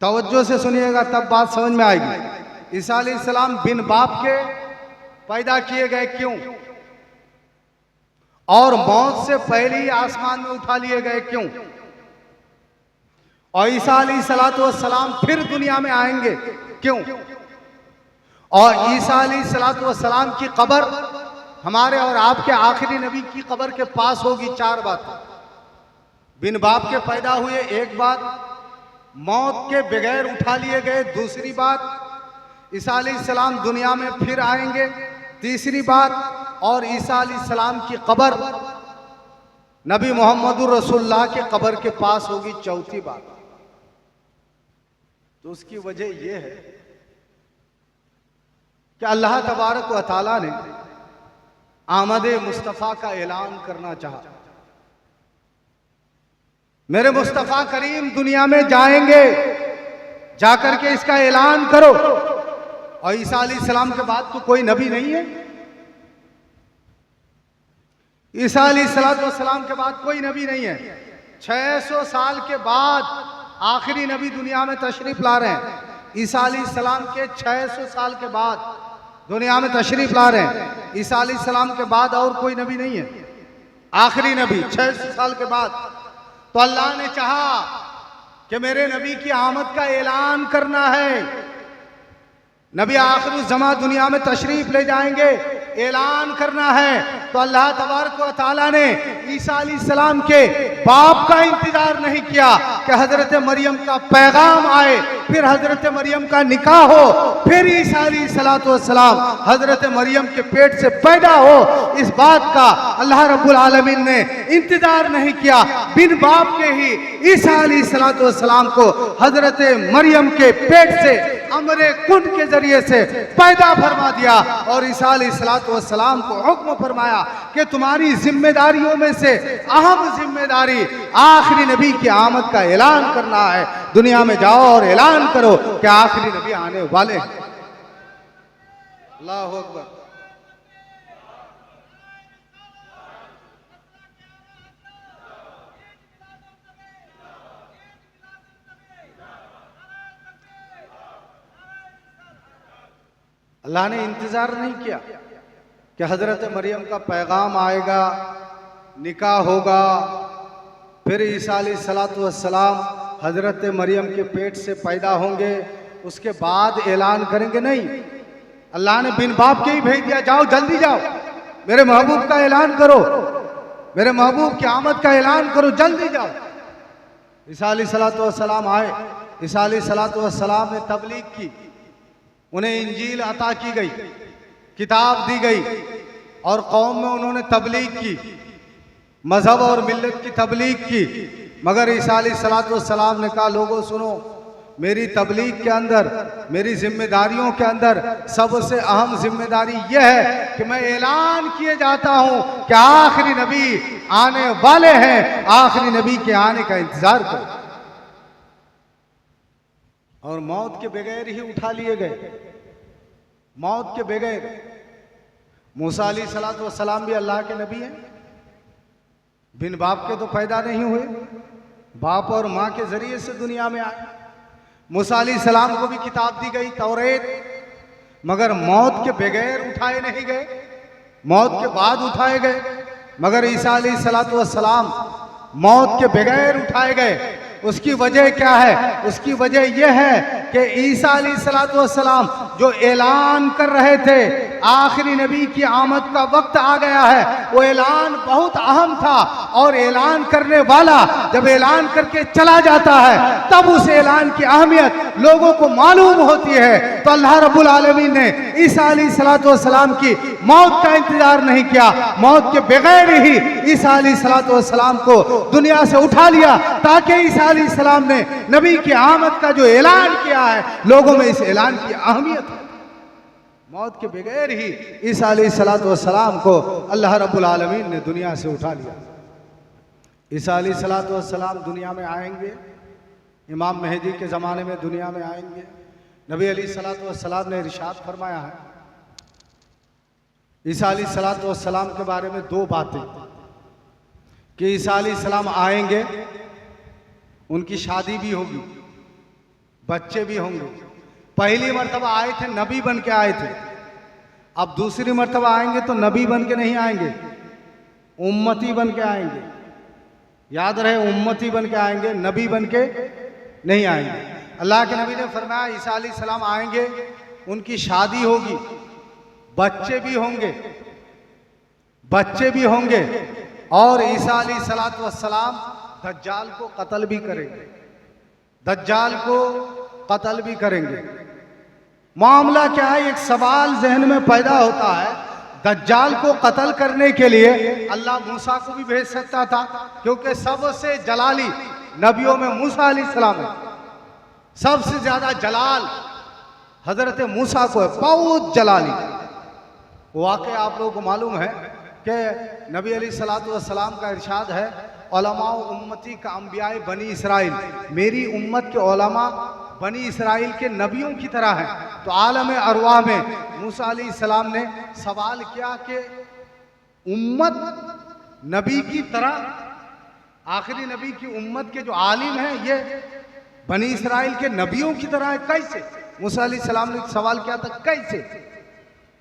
तवज्जो से सुनिएगा, तब बात समझ में आएगी। ईसा अलैहिस्सलाम बिन बाप के पैदा किए गए, क्यों? और मौत से पहले ही आसमान में उठा लिए गए, क्यों? और ईसा अलैहिस्सलाम फिर दुनिया में आएंगे, क्यों? और ईसा अलैहिस्सलाम की कब्र हमारे और आपके आखिरी नबी की कब्र के पास होगी। चार बात, बिन बाप के पैदा हुए, एक बात, मौत के बगैर उठा लिए गए, दूसरी बात, ईसा अलैहिस्सलाम दुनिया में फिर आएंगे, तीसरी बात, और ईसा अलैहिस्सलाम की कब्र नबी मोहम्मदुर रसूलुल्लाह के कब्र के पास होगी, चौथी बात। तो उसकी वजह यह है कि अल्लाह तबारक व तआला ने आमद मुस्तफ़ा का ऐलान करना चाहा। मेरे मुस्तफ़ा करीम दुनिया में जाएंगे, जाकर के इसका ऐलान करो। और ईसा अलैहिस्सलाम के बाद तो कोई नबी नहीं है। ईसा अलैहिस्सलाम के बाद कोई नबी नहीं है। 600 साल के बाद आखिरी नबी दुनिया में तशरीफ ला रहे हैं। ईसा अलैहिस्सलाम के 600 साल के बाद दुनिया में तशरीफ ला रहे हैं। ईसा अलैहिस्सलाम के बाद और कोई नबी नहीं है, आखिरी नबी 600 साल के बाद। तो अल्लाह ने चाहा कि मेरे नबी की आमद का ऐलान करना है। नबी आखिर ज़मा दुनिया में तशरीफ ले जाएंगे, ऐलान करना है। तो अल्लाह तबारक व तआला ने ईसा अलैहिस्सलाम के बाप का इंतजार नहीं किया कि हजरत मरियम का पैगाम आए, फिर हजरत मरियम का निकाह हो, फिर ईसा अलैहिस्सलाम हजरत मरियम के पेट से पैदा हो। इस बात का अल्लाह रब्बुल आलमीन ने इंतजार नहीं किया। बिन बाप के ही ईसा अलैहिस्सलाम को हजरत मरियम के पेट से अमरे कुन के जरिए से पैदा फरमा दिया। और ईसा अलैहिस्सलाम को हुक्म फरमाया कि तुम्हारी जिम्मेदारियों में से अहम जिम्मेदारी आखिरी नबी की आमद का ऐलान करना है। दुनिया में जाओ और ऐलान करो कि आखिरी नबी आने वाले हैं। अल्लाहु अकबर। अल्लाह ने इंतजार नहीं किया कि हजरत मरियम का पैगाम आएगा, निकाह होगा, फिर ईसा अलैहिस्सलाम हजरत मरियम के पेट से पैदा होंगे, उसके बाद ऐलान करेंगे। नहीं, अल्लाह ने बिन बाप के ही भेज दिया, जाओ जल्दी जाओ, मेरे महबूब का ऐलान करो, मेरे महबूब की आमद का ऐलान करो, जल्दी जाओ। ईसा अलैहिस्सलाम आए। ईसा अलैहिस्सलाम ने तबलीग की, उन्हें इंजील अता की गई, किताब दी गई और कौम में उन्होंने तबलीग की, मजहब और मिल्लत की तबलीग की। मगर ईसा अलैहिस्सलाम ने कहा, लोगों सुनो, मेरी तबलीग के अंदर, मेरी जिम्मेदारियों के अंदर सबसे अहम जिम्मेदारी यह है कि मैं ऐलान किए जाता हूं कि आखिरी नबी आने वाले हैं, आखिरी नबी के आने का इंतजार करो। और मौत के बगैर ही उठा लिए गए, मौत के बगैर। मूसा अलैहिस्सलाम भी अल्लाह के नबी हैं, बिन बाप के तो पैदा नहीं हुए, बाप और माँ के जरिए से दुनिया में आए। मूसा अलैहिस्सलाम को भी किताब दी गई, तौरेत, मगर मौत के बगैर उठाए नहीं गए, मौत के बाद उठाए गए। मगर ईसा अलैहिस्सलाम मौत के बगैर उठाए गए। उसकी वजह क्या है? उसकी वजह यह है कि ईसा अलैहिस्सलाम जो ऐलान कर रहे थे आखिरी नबी की आमद का वक्त आ गया है, वो ऐलान बहुत अहम था। और ऐलान करने वाला जब ऐलान करके चला जाता है तब उस ऐलान की अहमियत लोगों को मालूम होती है। तो अल्लाह रब्बुल आलमीन ने ईसा अलैहिस्सलाम की मौत का इंतजार नहीं किया, मौत के बगैर ही ईसा अलैहिस्सलाम को दुनिया से उठा लिया, ताकि ईसा अलैहिस्सलाम ने नबी की आमद का जो ऐलान किया है लोगों में इस ऐलान की अहमियत है। मौत के बगैर ही ईसा अलैहिस्सलाम को अल्लाह रब्बुल आलमीन ने दुनिया से उठा लिया। ईसा अलैहिस्सलाम दुनिया में आएंगे, इमाम मेहदी के ज़माने में दुनिया में आएंगे। नबी अलैहिस्सलाम ने इरशाद फरमाया है ईसा अलैहिस्सलाम के बारे में दो बातें, कि ईसा अलैहिस्सलाम आएंगे, उनकी शादी भी होगी, बच्चे भी होंगे। पहली मर्तबा आए थे नबी बन के आए थे, अब दूसरी मर्तबा आएंगे तो नबी बन के नहीं आएंगे, उम्मती बन के आएंगे। याद रहे, उम्मती बन के आएंगे, नबी बन के नहीं आएंगे। अल्लाह के नबी ने फरमाया ईसा अलैहिस्सलाम आएंगे, उनकी शादी होगी, बच्चे भी होंगे, बच्चे भी होंगे। और ईसा अलैहिस्सलाम दज्जाल को कत्ल भी करेंगे, दज्जाल को कत्ल भी करेंगे। मामला क्या है? एक सवाल जहन में पैदा होता है, दज्जाल को कत्ल करने के लिए अल्लाह मूसा को भी भेज सकता था, क्योंकि सबसे जलाली नबियों में मूसा अलैहिस्सलाम है, सबसे ज्यादा जलाल हजरत मूसा को है बहुत जलाली। वाकई आप लोगों को मालूम है कि नबी अलैहिस्सलातु वस्सलाम का इरशाद है, उलमा उम्मती का अंबियाए बनी इसराइल, मेरी उम्मत के उलमा बनी इसराइल के नबियों की तरह है। तो आलम अरवाह में मूसा अलैहिस्सलाम ने सवाल किया कि उम्मत नबी की तरह, आखिरी नबी की उम्मत के जो आलिम हैं ये बनी इसराइल के नबियों की तरह है, कैसे? मूसा अलैहिस्सलाम ने सवाल किया था कैसे?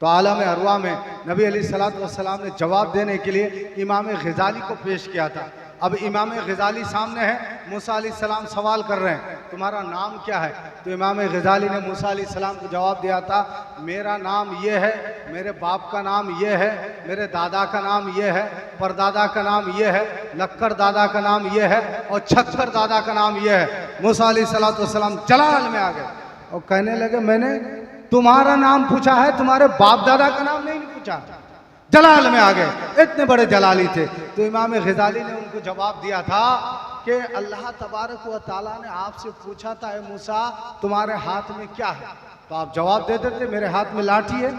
तो आलम अरवाह में नबी अलैहिस्सलाम ने जवाब देने के लिए इमाम गजाली को पेश किया था। अब इमाम गजाली सामने है, मूसा अलैहिस्सलाम सवाल कर रहे हैं तुम्हारा नाम क्या है? तो इमाम गजाली ने मूसा अलैहिस्सलाम को जवाब दिया था, मेरा नाम ये है, मेरे बाप का नाम ये है, मेरे दादा का नाम ये है, परदादा का नाम ये है, लक्कर दादा का नाम ये है और छक्कर दादा का नाम ये है। मूसा अलैहिस्सलाम जलाल में आ गए और कहने लगे मैंने तुम्हारा नाम पूछा है, तुम्हारे बाप दादा का नाम नहीं पूछा। जलाल में आ गए, इतने बड़े जलाली थे। तो इमाम गजाली ने उनको जवाब दिया था कि अल्लाह तबारक व तआला ने आपसे पूछा था, मूसा तुम्हारे हाथ में क्या है? तो आप जवाब दे देते मेरे हाथ में लाठी है,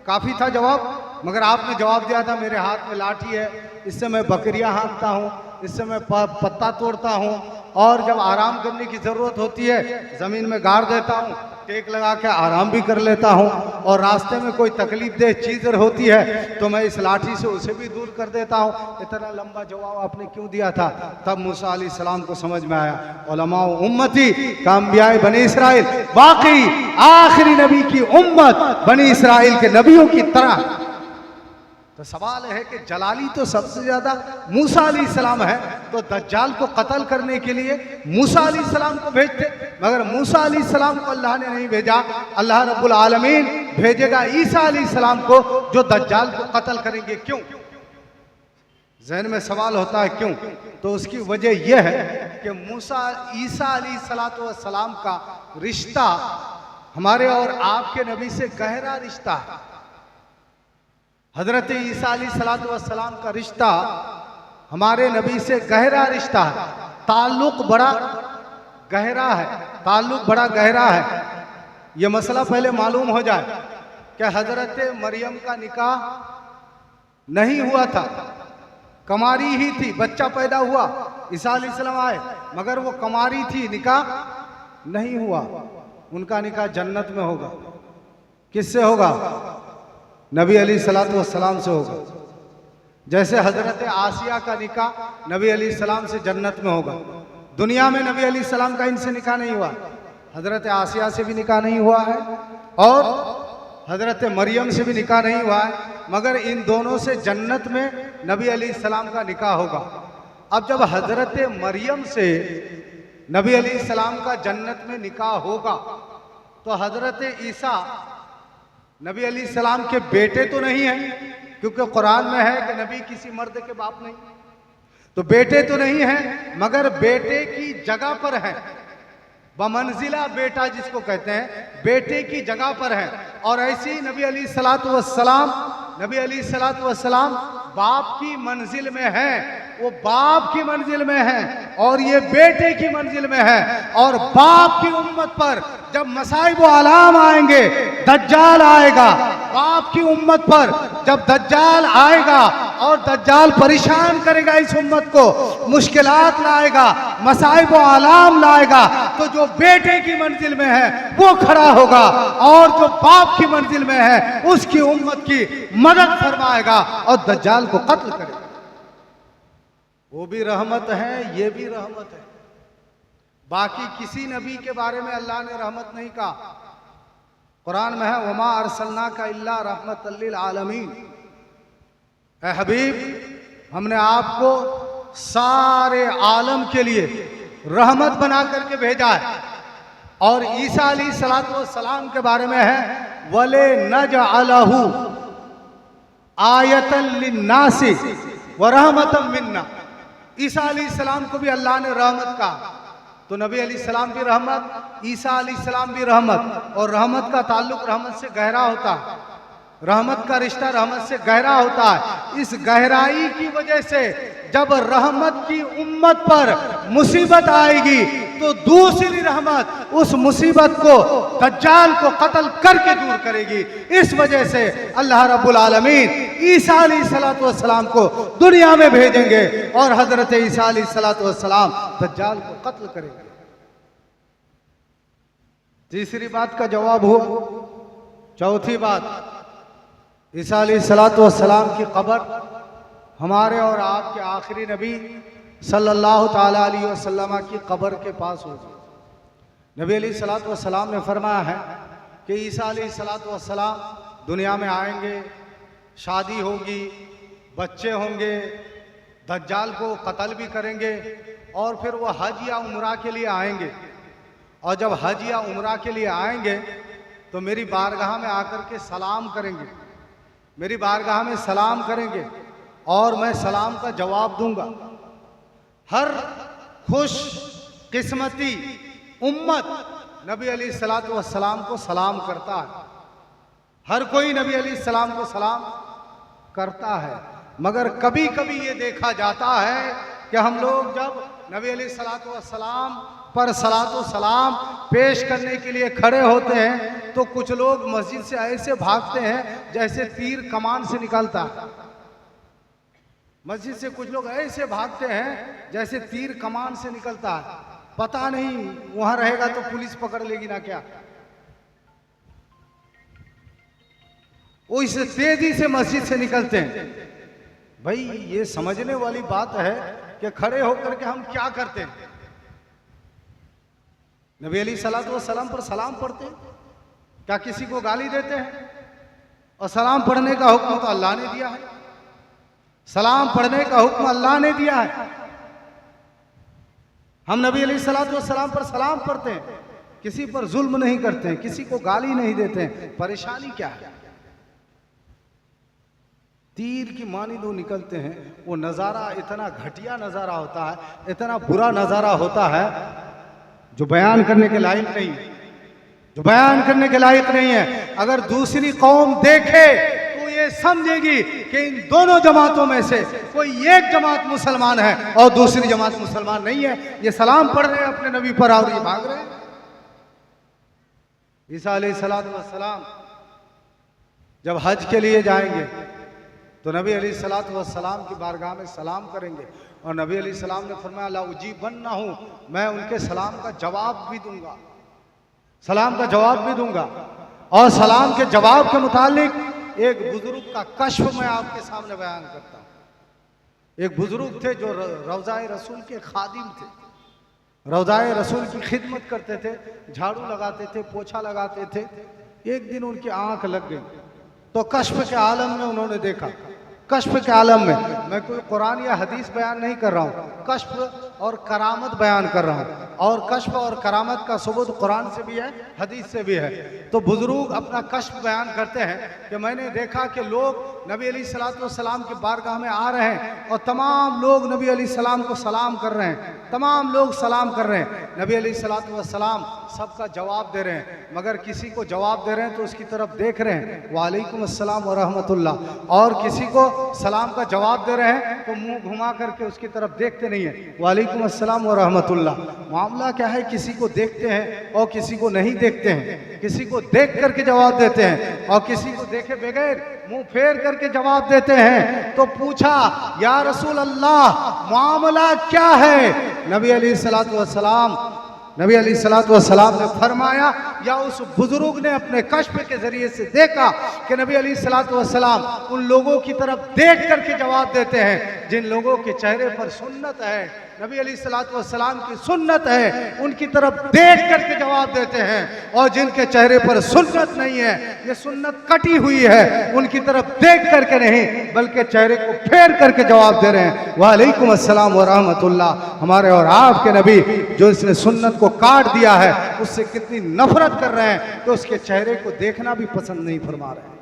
काफ़ी था जवाब। मगर आपने जवाब दिया था मेरे हाथ में लाठी है, इससे मैं बकरियां हाँकता हूँ, इससे मैं पत्ता तोड़ता हूँ और जब आराम करने की ज़रूरत होती है ज़मीन में गाड़ देता हूँ, टेक लगा के आराम भी कर लेता हूँ और रास्ते में कोई तकलीफ-देह चीज़ होती है तो मैं इस लाठी से उसे भी दूर कर देता हूँ। इतना लंबा जवाब आपने क्यों दिया था? तब मूसा अलैहिस्सलाम को समझ में आया उलमा उम्मती का अंबियाए बनी इसराइल वाकई आखिरी नबी की उम्मत बनी इसराइल के नबियों की तरह। तो सवाल है कि जलाली तो सबसे ज्यादा मूसा अलैहिस्सलाम है, तो दज्जाल को कत्ल करने के लिए मूसा अलैहिस्सलाम को भेजते, मगर मूसा अलैहिस्सलाम को अल्लाह ने नहीं भेजा। अल्लाह रब्बुल आलमीन भेजेगा ईसा अलैहिस्सलाम को जो दज्जाल को कत्ल करेंगे। क्यों? ज़हन में सवाल होता है क्यों? तो उसकी वजह यह है कि ईसा अलैहिस्सलाम का रिश्ता हमारे और आपके नबी से गहरा रिश्ता है। हजरत ईसा अलैहिस्सलाम का रिश्ता हमारे नबी से गहरा रिश्ता है, ताल्लुक बड़ा गहरा है, ताल्लुक बड़ा गहरा है। यह मसला पहले मालूम हो जाए कि हजरत मरियम का निकाह नहीं हुआ था, कमारी ही थी, बच्चा पैदा हुआ, ईसा अलैहिस्सलाम आए मगर वो कमारी थी, निकाह नहीं हुआ। उनका निकाह जन्नत में होगा। किससे होगा? नबी अलैहिस्सलाम से होगा। जैसे हजरत आसिया का निकाह नबी अलैहिस्सलाम से जन्नत में होगा। दुनिया में नबी अलैहिस्सलाम का इनसे निकाह नहीं हुआ, हजरत आसिया से भी निकाह नहीं हुआ है और हजरत मरियम से भी निकाह नहीं हुआ है, मगर इन दोनों से जन्नत में नबी अलैहिस्सलाम का निकाह होगा। अब जब हजरत मरियम से नबी अलैहिस्सलाम का जन्नत में निकाह होगा तो हजरत ईसा नबी अलैहिस्सलाम के बेटे तो नहीं हैं, क्योंकि कुरान में है कि नबी किसी मर्द के बाप नहीं, तो बेटे तो नहीं हैं, मगर बेटे की जगह पर है, बमंजिला बेटा जिसको कहते हैं, बेटे की जगह पर है। और ऐसे ही नबी अलैहिस्सलाम बाप की मंजिल में है, वो बाप की मंजिल में है और ये बेटे की मंजिल में है। और बाप की उम्मत पर जब मसाइब व आलाम आएंगे, दज्जाल आएगा, बाप की उम्मत पर जब दज्जाल आएगा और दज्जाल परेशान करेगा इस उम्मत को, मुश्किलात लाएगा, मसाइब व आलाम लाएगा, तो जो बेटे की मंजिल में है वो खड़ा होगा और जो बाप की मंजिल में है उसकी उम्मत की मदद फरमाएगा और दज्जाल को कत्ल करेगा। वो भी रहमत है, ये भी रहमत है। बाकी किसी नबी के बारे में अल्लाह ने रहमत नहीं कहा। कुरान में है वमा अरसलनाका इल्ला रहमतल लिल आलमीन, ऐ हबीब हमने आपको सारे आलम के लिए रहमत बना करके भेजा है। और ईसा अलैहिस्सलाम के बारे में है वले नजअलहु आयतन लिन्नासी व रहमतम मिन्ना। ईसा अलैहिस्सलाम को भी अल्लाह ने रहमत कहा, तो नबी अलैहिस्सलाम भी रहमत, ईसा अलैहिस्सलाम भी रहमत। और रहमत का ताल्लुक रहमत से गहरा होता है, रहमत का रिश्ता रहमत से गहरा होता है। इस गहराई की वजह से जब रहमत की उम्मत पर मुसीबत आएगी तो दूसरी रहमत उस मुसीबत को, दज्जाल को कत्ल करके दूर करेगी। इस वजह से अल्लाह रब्बुल आलमीन ईसा अलैहिस्सलातु वस्सलाम को दुनिया में भेजेंगे और हजरत ईसा अलैहिस्सलातु वस्सलाम दज्जाल को कत्ल करेंगे। तीसरी बात का जवाब हुआ। चौथी बात, ईसा अलैहिस्सलातु वस्सलाम की कब्र हमारे और आपके आखिरी नबी सल्लल्लाहु ताला अलैहि वसल्लम की कब्र के पास होगी। नबी अलैहिस्सलातु वस्सलाम ने फरमाया है कि ईसा अलैहिस्सलातु वस्सलाम दुनिया में आएंगे, शादी होगी, बच्चे होंगे, दज्जाल को कत्ल भी करेंगे और फिर वो हज या उम्रा के लिए आएंगे। और जब हज या उम्रा के लिए आएंगे तो मेरी बारगाह में आकर के सलाम करेंगे, मेरी बारगाह में सलाम करेंगे और मैं सलाम का जवाब दूंगा। हर खुश किस्मती उम्मत नबी अलैहिस्सलातु वस्सलाम को सलाम करता है, हर कोई नबी अलैहिस्सलाम को सलाम करता है। मगर कभी कभी ये देखा जाता है कि हम लोग जब नबी अलैहिस्सलातु वस्सलाम पर सलातो सलाम पेश करने के लिए खड़े होते हैं तो कुछ लोग मस्जिद से ऐसे भागते हैं जैसे तीर कमान से निकलता है। मस्जिद से कुछ लोग ऐसे भागते हैं जैसे तीर कमान से निकलता है। पता नहीं वहां रहेगा तो पुलिस पकड़ लेगी ना क्या। वो इस तेजी से मस्जिद से निकलते हैं। भाई ये समझने वाली बात है कि खड़े होकर के हम क्या करते हैं। नबी अलैहिस्सलातु वस्सलाम पर सलाम पढ़ते हैं, क्या किसी को गाली देते हैं? और सलाम पढ़ने का हुक्म तो अल्लाह ने दिया है, सलाम पढ़ने का हुक्म अल्लाह ने दिया है। हम नबी अलैहिस्सलातु वस्सलाम पर सलाम पढ़ते हैं, किसी पर जुल्म नहीं करते हैं, किसी को गाली नहीं देते हैं। परेशानी क्या है? तीर की मानी दो निकलते हैं। वो नज़ारा इतना घटिया नज़ारा होता है, इतना बुरा नज़ारा होता है जो बयान करने के लायक नहीं है, जो बयान करने के लायक नहीं है। अगर दूसरी कौम देखे तो ये समझेगी कि इन दोनों जमातों में से कोई एक जमात मुसलमान है और दूसरी जमात मुसलमान नहीं है। ये सलाम पढ़ रहे हैं अपने नबी पर और ये भाग रहे हैं। ईसा अलैहिस्सलातु वस्सलाम जब हज के लिए जाएंगे तो नबी अलैहिस्सलातु वस्सलाम की बारगाह में सलाम करेंगे और नबी अलैहिस्सलाम ने फरमाया ला उजीबन्नहु, मैं उनके सलाम का जवाब भी दूंगा, सलाम का जवाब भी दूंगा। और सलाम के जवाब के मुतालिक एक बुजुर्ग का कश्फ मैं आपके सामने बयान करता हूँ। एक बुजुर्ग थे जो रौज़ाए रसूल के खादिम थे, रौज़ाए रसूल की खिदमत करते थे, झाड़ू लगाते थे, पोछा लगाते थे। एक दिन उनकी आंख लग गई तो कश्फ के आलम में उन्होंने देखा, कश्फ के आलम में, मैं कोई कुरान या हदीस बयान नहीं कर रहा हूँ, कश्फ और करामत बयान कर रहा हूँ। और कश्फ और करामत का सबूत कुरान से भी है, हदीस से भी है। तो बुजुर्ग अपना कश्फ बयान करते हैं कि मैंने देखा कि लोग नबी अलैहिस्सलातु वस्सलाम की बारगाह में आ रहे हैं और तमाम लोग नबी अलैहिस्सलाम को सलाम कर रहे हैं, तमाम लोग सलाम कर रहे हैं। नबी अलैहिस्सलातु वस्सलाम सबका जवाब दे रहे हैं, मगर किसी को जवाब दे रहे हैं तो उसकी तरफ देख रहे हैं, वालेकुम अस्सलाम व रहमतुल्लाह। और किसी को सलाम का जवाब दे रहे हैं तो मुंह घुमा करके उसकी तरफ देखते नहीं है, वालेकुम अस्सलाम व रहमतुल्लाह। मामला क्या है? किसी को देखते हैं और किसी को नहीं देखते हैं, किसी को देख करके जवाब देते हैं और किसी को देखे बगैर मुंह फेर करके जवाब देते हैं। तो पूछा या रसूल अल्लाह मामला क्या है? नबी अलैहिस्सलातु वस्सलाम ने फरमाया या उस बुजुर्ग ने अपने कश्फ के जरिए से देखा कि नबी अलैहिस्सलातु वस्सलाम उन लोगों की तरफ देख करके जवाब देते हैं जिन लोगों के चेहरे पर सुन्नत है, नबी अलैहिस्सलातु वस्सलाम की सुन्नत है, उनकी तरफ देख करके जवाब देते हैं। और जिनके चेहरे पर सुन्नत नहीं है, ये सुन्नत कटी हुई है, उनकी तरफ देख करके नहीं बल्कि चेहरे को फेर करके जवाब दे रहे हैं, वालेकुम अस्सलाम व रहमतुल्लाह। हमारे और आपके नबी जो इसने सुन्नत को काट दिया है उससे कितनी नफरत कर रहे हैं तो उसके चेहरे को देखना भी पसंद नहीं फरमा रहे हैं,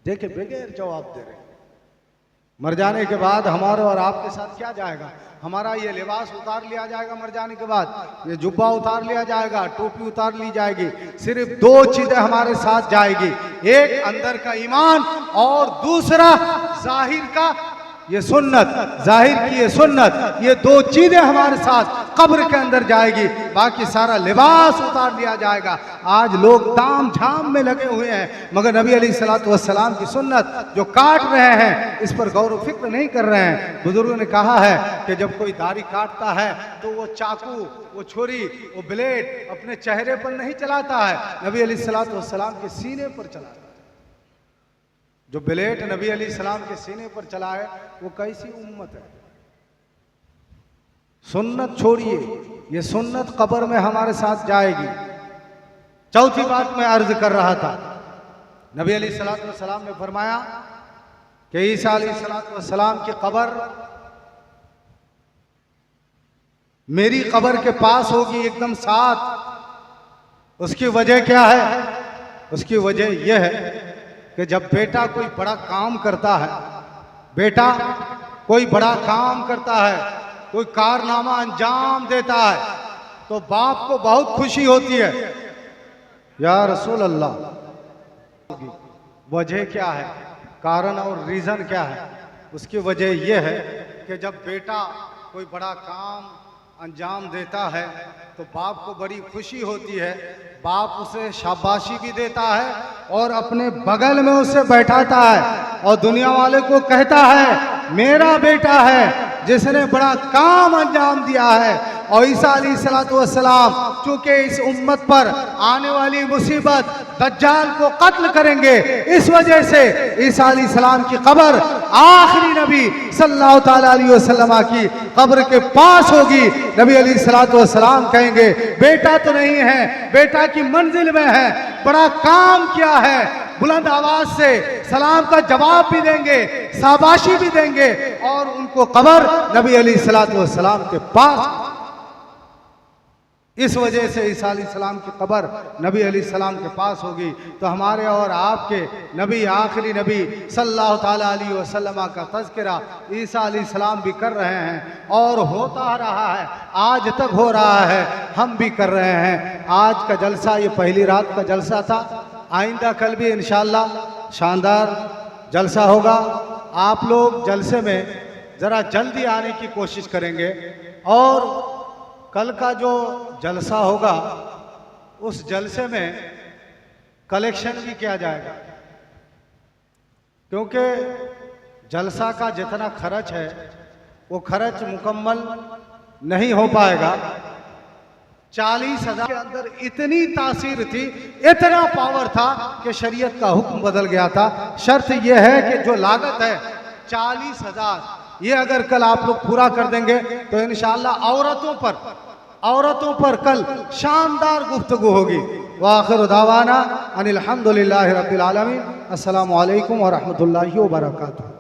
देखे बगैर जवाब दे रहे हैं। मर जाने के बाद हमारे और आपके साथ क्या जाएगा? हमारा ये लिबास उतार लिया जाएगा, मर जाने के बाद ये जुब्बा उतार लिया जाएगा, टोपी उतार ली जाएगी। सिर्फ दो चीजें हमारे साथ जाएगी, एक अंदर का ईमान और दूसरा जाहिर का ये सुन्नत, जाहिर की ये सुन्नत, ये दो चीजें हमारे साथ कब्र के अंदर जाएगी, बाकी सारा लिबास उतार लिया जाएगा। आज लोग ताम झाम में लगे हुए हैं, मगर नबी अलैहिस्सलातु वस्सलाम की सुन्नत जो काट रहे हैं इस पर गौर व फिक्र नहीं कर रहे हैं। बुजुर्गों ने कहा है कि जब कोई दाढ़ी काटता है तो वो चाकू, वो छुरी, वो ब्लेड अपने चेहरे पर नहीं चलाता है, नबी अलैहिस्सलातु वस्सलाम के सीने पर चलाता है। जो ब्लेड नबी अलैहिस्सलाम के सीने पर चलाए वो कैसी उम्मत है। सुन्नत छोड़िए, ये सुन्नत कब्र में हमारे साथ जाएगी। चौथी बात मैं अर्ज कर रहा था, नबी अलैहिस्सलातु वस्सलाम ने फरमाया कि ईसा अलैहिस्सलातु वस्सलाम की कब्र मेरी कब्र के पास होगी, एकदम साथ। उसकी वजह क्या है? उसकी वजह यह है कि जब बेटा कोई बड़ा काम करता है, बेटा कोई बड़ा काम करता है, कोई कारनामा अंजाम देता है, तो बाप को बहुत खुशी होती है। या रसूल अल्लाह, वजह क्या है, कारण और रीज़न क्या है? उसकी वजह यह है कि जब बेटा कोई बड़ा काम अंजाम देता है तो बाप को बड़ी खुशी होती है, बाप उसे शाबाशी भी देता है और अपने बगल में उसे बैठाता है और दुनिया वाले को कहता है मेरा बेटा है जिसने बड़ा काम अंजाम दिया है। और ईसा अलैहिस्सलातु वस्सलाम चूंकि इस उम्मत पर आने वाली मुसीबत दज्जाल को कत्ल करेंगे, इस वजह से ईसा अलैहिस्सलाम की कब्र आखिरी नबी सल्लल्लाहु ताला अलैहि वसल्लम की कब्र के पास होगी। नबी अलैहिस्सलातु वस्सलाम कहेंगे बेटा तो नहीं है, बेटा की मंजिल में है, बड़ा काम किया है, बुलंद आवाज से सलाम का जवाब भी देंगे, शाबाशी भी देंगे और उनको कब्र नबी अलैहिस्सलातु वस्सलाम के पास। इस वजह से ईसा अलैहिस्सलाम की कब्र नबी अलैहिस्सलाम के पास होगी। तो हमारे और आपके नबी, आखिरी नबी सल्लल्लाहु ताला अलैहि वसल्लम का तज़किरा ईसा अलैहिस्सलाम भी कर रहे हैं और होता रहा है, आज तक हो रहा है, हम भी कर रहे हैं। आज का जलसा ये पहली रात का जलसा था, आइंदा कल भी इंशाअल्लाह शानदार जलसा होगा। आप लोग जलसे में ज़रा जल्दी आने की कोशिश करेंगे और कल का जो जलसा होगा उस जलसे में कलेक्शन भी किया जाएगा, क्योंकि जलसा का जितना खर्च है वो खर्च मुकम्मल नहीं हो पाएगा। 40,000 के अंदर इतनी तासीर थी, इतना पावर था कि शरीयत का हुक्म बदल गया था। शर्त यह है कि जो लागत है 40,000, ये अगर कल आप लोग पूरा कर देंगे तो इंशाअल्लाह औरतों पर कल शानदार गुफ्तगू होगी। वाखिर दावाना अनिल हम्दुलिल्लाहि रब्बिल आलमीन। अस्सलामु अलैकुम व रहमतुल्लाहि व बरकातुहू।